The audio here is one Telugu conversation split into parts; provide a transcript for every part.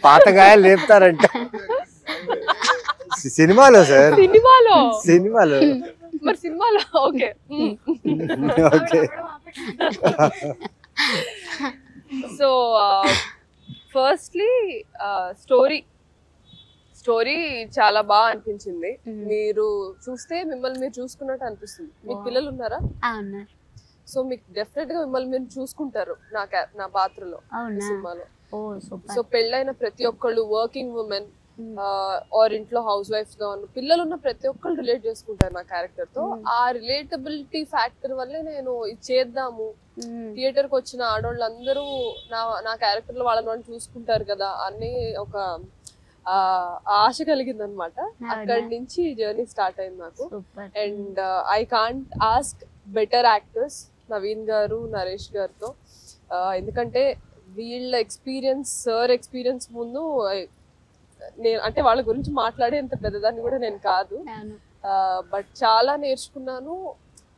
పాతగాయలు లేపుతారంట సినిమాలో సార్, సినిమాలో మరి సినిమాలో okay okay. So firstly story చాలా బాగా అనిపించింది. మీరు చూస్తే మిమ్మల్ని మీరు చూసుకున్నట్టు అనిపిస్తుంది. మీకు పిల్లలు ఉన్నారా? సో మీకు డెఫినెట్ గా మిమ్మల్ని మీరు చూసుకుంటారు నా పాత్రలో సినిమాలో. సో పెళ్ళైన ప్రతి ఒక్కళ్ళు, వర్కింగ్ ఉమెన్ ఆర్ ఇంట్లో హౌస్ వైఫ్స్ గా ఉన్న పిల్లలు ఉన్న ప్రతి ఒక్కళ్ళు రిలేట్ చేసుకుంటారు నా క్యారెక్టర్ తో. ఆ రిలేటబిలిటీ ఫ్యాక్టర్ వల్లే నేను ఇది చేద్దాము, థియేటర్ కి వచ్చిన ఆడవాళ్ళందరూ నా క్యారెక్టర్ లో వాళ్ళని చూసుకుంటారు కదా అని ఒక ఆశ కలిగింది అనమాట. అక్కడి నుంచి జర్నీ స్టార్ట్ అయింది నాకు. And I can't ask better actors Naveen గారు, నరేష్ గారితో. ఎందుకంటే వీళ్ళ ఎక్స్పీరియన్స్, సార్ ఎక్స్పీరియన్స్ ముందు నేను అంటే వాళ్ళ గురించి మాట్లాడేంత పెద్దదాన్ని కూడా నేను కాదు. బట్ చాలా నేర్చుకున్నాను.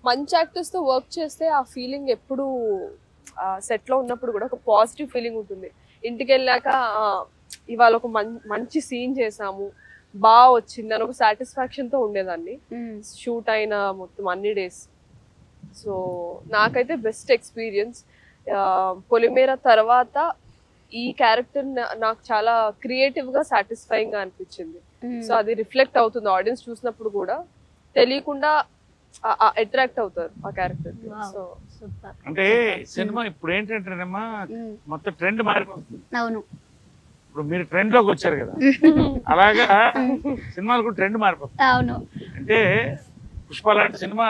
మంచి యాక్టర్స్ తో వర్క్ చేస్తే ఆ ఫీలింగ్ ఎప్పుడు సెట్ లో ఉన్నప్పుడు కూడా ఒక పాజిటివ్ ఫీలింగ్ ఉంటుంది. ఇంటికి వెళ్ళాక ఇవాళ ఒక మంచి సీన్ చేసాము, బాగా వచ్చింది అని ఒక సాటిస్ఫాక్షన్ తో ఉండేదాన్ని షూట్ అయిన మొత్తం అన్ని డేస్. సో నాకైతే బెస్ట్ ఎక్స్పీరియన్స్. పొలిమేర తర్వాత ఈ క్యారెక్టర్ నాకు చాలా క్రియేటివ్ గా సాటిస్ఫైయింగ్ గా అనిపించింది. సో అది రిఫ్లెక్ట్ అవుతుంది ఆడియన్స్ చూసినప్పుడు కూడా, తెలియకుండా అట్రాక్ట్ అవుతారు ఆ క్యారెక్టర్. సో అంటే సినిమా ఇప్పుడు ఏంటంటేనమ్మా మొత్తం ట్రెండ్ మారిపోతుంది. ఇప్పుడు మీరు ట్రెండ్ లోకి వచ్చారు కదా, అలాగా సినిమాలు కూడా ట్రెండ్ మారిపోతుంది. అంటే పుష్ప లాంటి సినిమా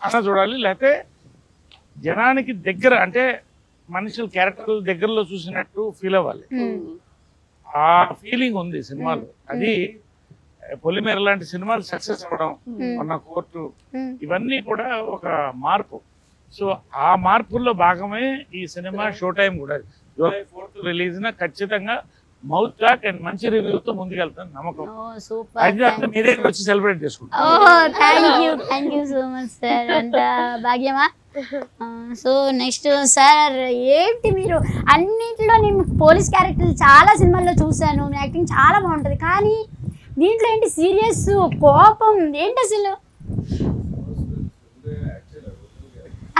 అన్న చూడాలి, లేకపోతే జనానికి దగ్గర అంటే మనుషుల క్యారెక్టర్ల దగ్గరలో చూసినట్టు ఫీల్ అవ్వాలి. ఆ ఫీలింగ్ ఉంది సినిమాలో. అది పొలిమేర లాంటి సినిమాలు సక్సెస్ అవ్వడం, మన కోర్టు, ఇవన్నీ కూడా ఒక మార్పు. సో ఆ మార్పుల్లో భాగమే ఈ సినిమా. షో టైం కూడా జూలై 4th రిలీజ్ ఖచ్చితంగా మౌత్ టాక్ అండ్ మంచి రివ్యూతో ముందుకెళ్తాను నమ్మకం. అది మీ దగ్గర వచ్చి సెలబ్రేట్ చేసుకుంటాం. సో నెక్స్ట్ సార్, ఏంటి మీరు అన్నింటిలో నేను పోలీస్ క్యారెక్టర్ చాలా సినిమాల్లో చూశాను, మీ యాక్టింగ్ చాలా బాగుంటుంది, కానీ దీంట్లో ఏంటి సీరియస్, కోపం ఏంటి అసలు?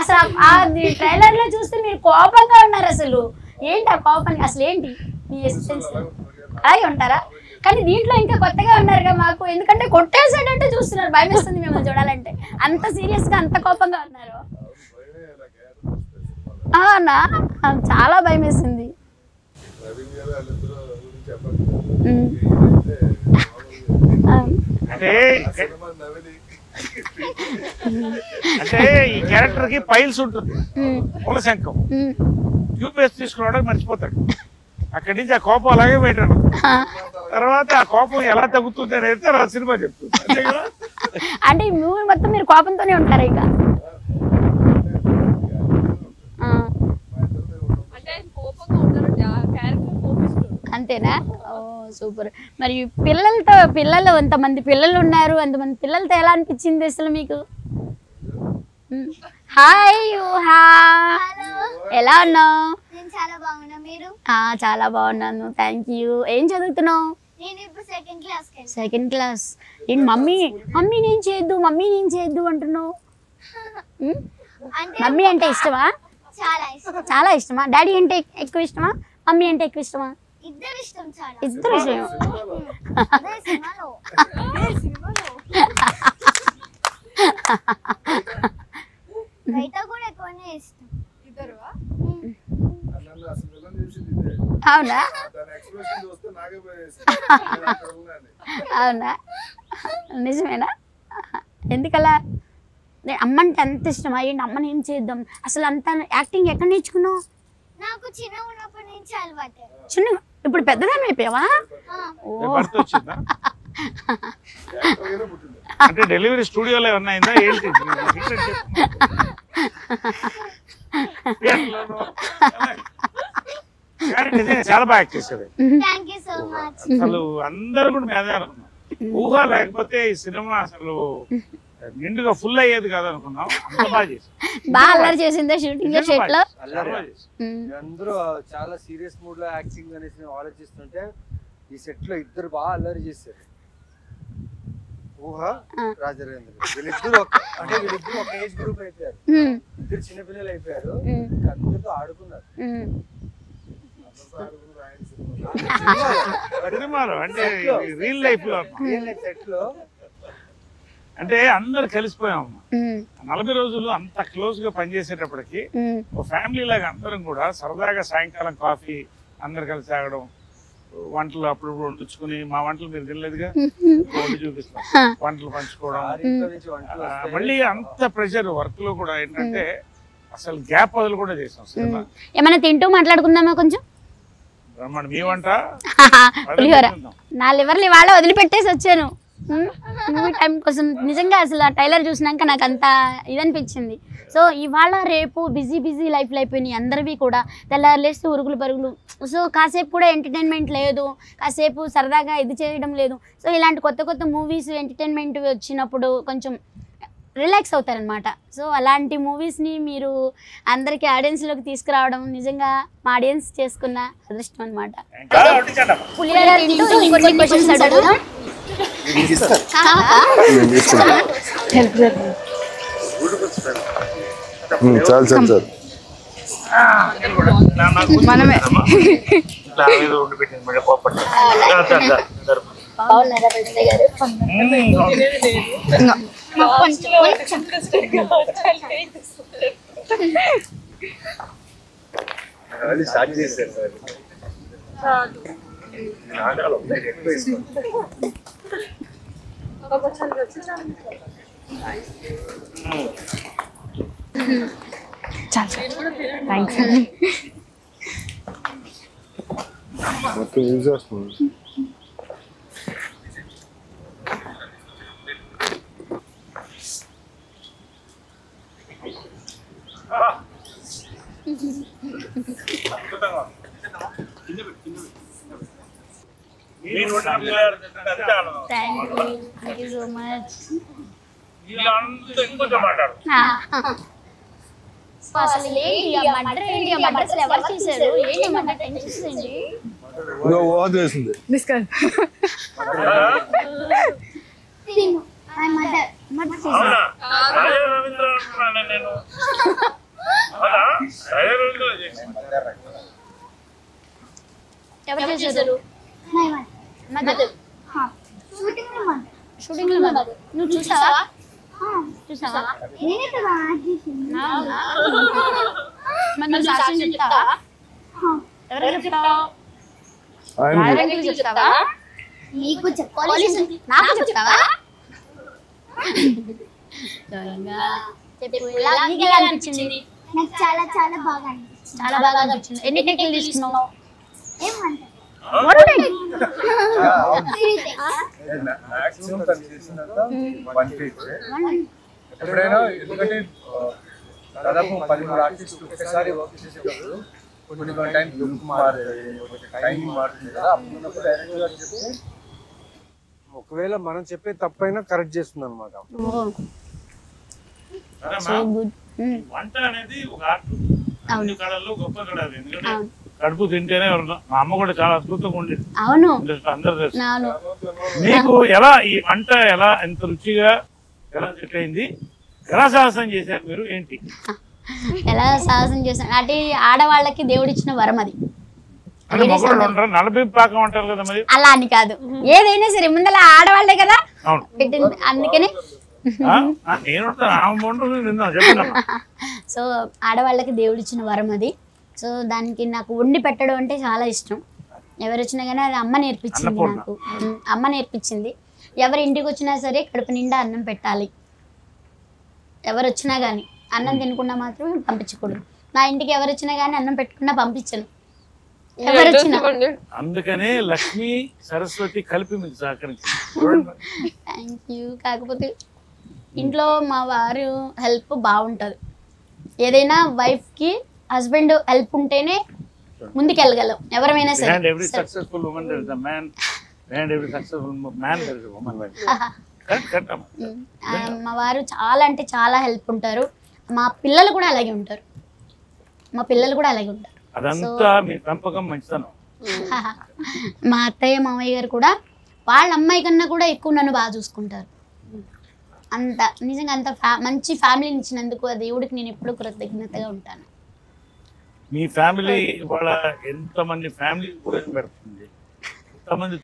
అసలు ట్రైలర్ లో చూస్తే మీరు కోపంగా ఉన్నారు. అసలు ఏంటి ఆ కోపానికి అసలు ఏంటి మీ ఎసెన్స్? అలాగే ఉంటారా? కానీ దీంట్లో ఇంకా కొత్తగా ఉన్నారుగా మాకు, ఎందుకంటే కొట్టేసాడంటే చూస్తున్నారు, భయం వేస్తుంది మిమ్మల్ని చూడాలంటే. అంత సీరియస్ గా, అంత కోపంగా ఉన్నారు. అవునా? చాలా భయం వేసింది. అంటే ఈ క్యారెక్టర్ కి పైల్స్ ఉంటుంది, మూల శంఖం. ట్యూబ్వేస్ తీసుకురావడానికి మర్చిపోతాడు. అక్కడి నుంచి ఆ కోపం అలాగే పెట్టాడు. తర్వాత ఆ కోపం ఎలా తగ్గుతుంది అనేది తర్వాత సినిమా చెప్తుంది. అంటే ఈ మూవీ మొత్తం మీరు కోపంతోనే ఉంటారు ఇక? అంతేనా? ఓ సూపర్. మరి పిల్లలు ఎంతమంది పిల్లలు ఉన్నారు, అంతమంది పిల్లలతో ఎలా అనిపించింది అసలు మీకు? హాయ్ యూహా, ఎలా ఉన్నావు? చాలా బాగున్నాను, థ్యాంక్ యూ. ఏం చదువుతున్నావు? Second class. ఏంటి మమ్మీ నేను చేయొద్దు అంటున్నావు? మమ్మీ అంటే ఇష్టమా? చాలా ఇష్టమా? డాడీ అంటే ఎక్కువ ఇష్టమా, మమ్మీ అంటే ఎక్కువ ఇష్టమా? ఇద్దరు ఇష్టం. అవునా? అవునా? నిజమేనా? ఎందుకలా? అమ్మంటే అంత ఇష్టమా? ఏంటి అమ్మని ఏం చేద్దాం అసలు? అంత యాక్టింగ్ ఎక్కడ నేర్చుకున్నావు? నాకు చిన్న ఉన్నప్పటి నుంచి అలవాటు. చిన్న, ఇప్పుడు పెద్దదాన్ని అయిపోయావా? అంటే డెలివరీ స్టూడియోలో ఉన్నాయిందా ఏంటి? చాలా బాగా యాక్ట్ చేశారు. అసలు అందరూ కూడా మీద ఊహ లేకపోతే ఈ సినిమా అసలు నిండుగా ఫుల్ అయ్యేది కాదు అనుకున్నాం. అంత బాగా చేశారు. బాగా అల్లరి చేసిందా షూటింగ్ సెట్ లో? అందరూ చాలా సీరియస్ మూడ్ లో యాక్టింగ్ అనేసి ఆలోచిస్తుంటే ఈ సెట్ లో ఇద్దరు బాగా అల్లరి చేశారు, ఊహ రాజరేంద్ర. వీళ్ళిద్దరు వీళ్ళిద్దరు ఒక ఏజ్ గ్రూప్ అయిపోయారు, ఇద్దరు చిన్నపిల్లలు అయిపోయారు, అందరితో ఆడుకున్నారు. అంటే రియల్ లైఫ్ లో అంటే అందరు కలిసిపోయాం. 40 రోజులు అంత క్లోజ్ గా పనిచేసేటప్పటికి ఒక ఫ్యామిలీ లాగా అందరం కూడా సరదాగా సాయంకాలం కాఫీ అందరు కలిసి తాగడం, వంటలు అప్పుడు వండుకుని, మా వంటలు మీరు తినలేదుగా, వండి చూపిస్తాం, వంటలు పంచుకోవడం. మళ్ళీ అంత ప్రెషర్ వర్క్ లో కూడా ఏంటంటే అసలు గ్యాప్ వదులు కూడా చేసాం సినిమా. ఏమైనా తింటూ మాట్లాడుకుందామా కొంచెం? రమ్మని మీ వంట నా లివర్లు ఇవాళ వదిలిపెట్టేసి వచ్చాను మూవీ టైం కోసం. నిజంగా అసలు ఆ టైలర్ చూసినాక నాకు అంత ఇదనిపించింది. సో ఇవాళ రేపు బిజీ లైఫ్లో అయిపోయినాయి అందరివి కూడా. తెల్లారులేస్తే ఉరుగులు పరుగులు, సో కాసేపు కూడా ఎంటర్టైన్మెంట్ లేదు, కాసేపు సరదాగా ఇది చేయడం లేదు. సో ఇలాంటి కొత్త మూవీస్ ఎంటర్టైన్మెంట్ వచ్చినప్పుడు కొంచెం రిలాక్స్ అవుతారనమాట. సో అలాంటి మూవీస్ని మీరు అందరికీ ఆడియన్స్లోకి తీసుకురావడం నిజంగా మా ఆడియన్స్ చేసుకున్న అదృష్టం అనమాట. మనమే థ్యాంక్స్ అండి. మొత్తం యూజ్ చేస్తున్నాం. Thank you so much. అసలు ఏంటి మర్డర్ ఏంటి? మర్డర్ అసలు ఎవరు చేశారు? ఏంటి మర్డర్ టెన్షన్స్ ఏంటి? ఎవరు చేశారు? షూటింగ్ లో నువ్వు చూసావా? చెప్తావా? ఎవరు చెప్తావా? చెప్తావా? నీకు నాకు చెప్తావా? అనిపించింది? నాకు చాలా చాలా బాగా అనిపించింది. చాలా బాగా అనిపించింది. ఎన్ని టేకులు తీసుకున్నావు? ఎప్పుడైనా ఎందుకంటే దాదాపు 13 ఆర్టిస్టులు ఒకసారి వర్క్ చేసేటప్పుడు కొన్ని టైం టైం మారుతుంది కదా. అప్పుడు డైరెక్టర్ గారు చెప్తే ఒకవేళ మనం చెప్పే తప్పైనా కరెక్ట్ చేస్తుంది అనమాట. వంట అనేది ఒక ఆర్ట్, అన్ని కళల్లో గొప్ప కళ. ఎందుకంటే కడుపు తింటేనే మా అమ్మ కూడా చాలా అద్భుతంగా ఉండేది, అందరూ తెలుసు. మీకు ఎలా ఈ వంట ఎలా ఎంత రుచిగా ఎలా సెట్ అయింది? ఎలా సాహసం చేశారు మీరు? ఏంటి ఎలా సాహసం చేశాను అంటే ఆడవాళ్ళకి దేవుడిచ్చిన వరం అది. నలభీపాకం అంటారు కదా మరి. అలా అని కాదు, ఏదైనా సరే ముందర ఆడవాళ్లే కదా పెట్టింది, అందుకని. సో ఆడవాళ్ళకి దేవుడిచ్చిన వరం అది. సో దానికి నాకు వండి పెట్టడం అంటే చాలా ఇష్టం. ఎవరు వచ్చినా కానీ అది అమ్మ నేర్పించింది నాకు. అమ్మ నేర్పించింది. ఎవరి ఇంటికి వచ్చినా సరే కడుపు నిండా అన్నం పెట్టాలి. ఎవరు వచ్చినా కానీ అన్నం తినకుండా మాత్రం పంపించకూడదు. నా ఇంటికి ఎవరు వచ్చినా కానీ అన్నం పెట్టకుండా పంపించను. ఎవరు వచ్చినా. అందుకనే లక్ష్మి సరస్వతి కలిపి మీకు సహకరించింది. Thank you. కాకపోతే ఇంట్లో మా వారు హెల్ప్ బాగుంటుంది. ఏదైనా వైఫ్కి హస్బెండ్ హెల్ప్ ఉంటేనే ముందుకెళ్ళగలం ఎవరైనా సరే. మా వారు చాలా అంటే చాలా హెల్ప్ ఉంటారు. మా పిల్లలు కూడా అలాగే ఉంటారు. అదంతా మీ పెంపకం మంచితనం. మా అత్తయ్య మామయ్య గారు కూడా వాళ్ళ అమ్మాయి కన్నా కూడా ఎక్కువ నన్ను బాగా చూసుకుంటారు. అంత నిజంగా అంత మంచి ఫ్యామిలీని ఇచ్చినందుకు ఆ దేవుడికి నేను ఎప్పుడూ కృతజ్ఞతగా ఉంటాను. మీ ఫ్యామిలీ వాళ్ళ ఎంతమంది ఫ్యామిలీ పెడుతుంది, ఎంతమంది